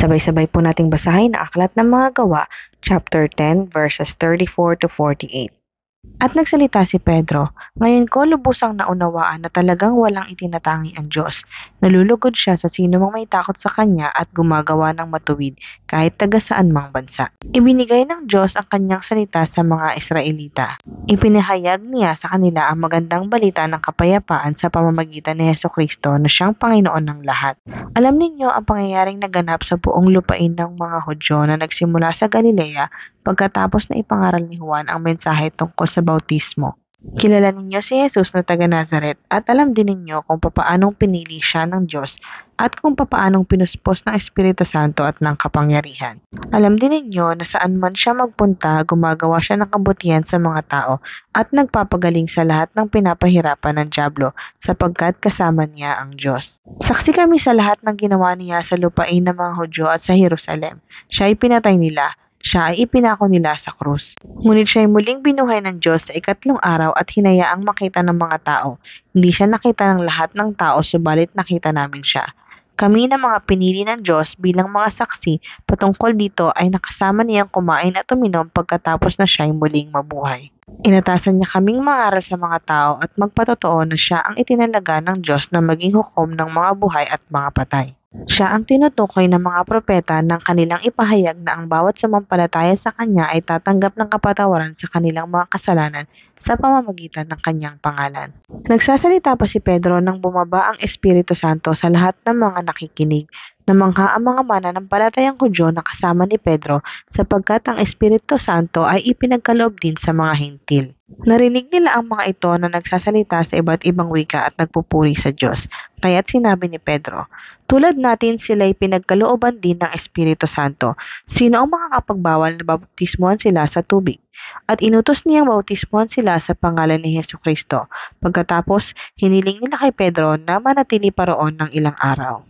Sabay-sabay po nating basahin ang Aklat ng Mga Gawa, chapter 10, verses 34 to 48. At nagsalita si Pedro, "Ngayon ko lubusang naunawaan na talagang walang itinatangi ang Diyos. Nalulugod siya sa sino mang may takot sa Kanya at gumagawa ng matuwid kahit taga saan mang bansa. Ibinigay ng Diyos ang Kanyang salita sa mga Israelita. Ipinahayag niya sa kanila ang magandang balita ng kapayapaan sa pamamagitan ni Hesukristo na siyang Panginoon ng lahat. Alam ninyo ang pangyayaring naganap sa buong lupain ng mga Hudyo na nagsimula sa Galilea pagkatapos na ipangaral ni Juan ang mensahe tungkol sa bautismo. Kilala ninyo si Jesus na taga Nazaret at alam din ninyo kung papaanong pinili siya ng Diyos at kung papaanong pinuspos ng Espiritu Santo at ng kapangyarihan. Alam din ninyo na saan man siya magpunta, gumagawa siya ng kabutihan sa mga tao at nagpapagaling sa lahat ng pinapahirapan ng dyablo sapagkat kasama niya ang Diyos. Saksi kami sa lahat ng ginawa niya sa lupain ng mga Hudyo at sa Jerusalem. Siya ay pinatay nila. Siya ay ipinako nila sa krus. Ngunit siya ay muling binuhay ng Diyos sa ikatlong araw at hinayaang makita ng mga tao. Hindi siya nakita ng lahat ng tao, subalit nakita namin siya. Kami na mga pinili ng Diyos bilang mga saksi patungkol dito ay nakasama niyang kumain at uminom pagkatapos na siya ay muling mabuhay. Inatasan niya kaming mangaral sa mga tao at magpatotoo na siya ang itinalaga ng Diyos na maging hukom ng mga buhay at mga patay. Siya ang tinutukoy ng mga propeta ng kanilang ipahayag na ang bawat sumampalataya sa Kanya ay tatanggap ng kapatawaran sa kanilang mga kasalanan sa pamamagitan ng Kanyang pangalan. Nagsasalita pa si Pedro nang bumaba ang Espiritu Santo sa lahat ng mga nakikinig. Namangha ang mga mananampalatayang Hudyo na kasama ni Pedro sapagkat ang Espiritu Santo ay ipinagkaloob din sa mga hintil. Narinig nila ang mga ito na nagsasalita sa iba't ibang wika at nagpupuri sa Diyos. Kaya't sinabi ni Pedro, "Tulad natin sila'y pinagkalooban din ng Espiritu Santo. Sino ang makakapagbawal na bautismuhan sila sa tubig?" At inutos niyang bautismuhan sila sa pangalan ni Hesukristo. Pagkatapos, hiniling nila kay Pedro na manatili pa roon ng ilang araw.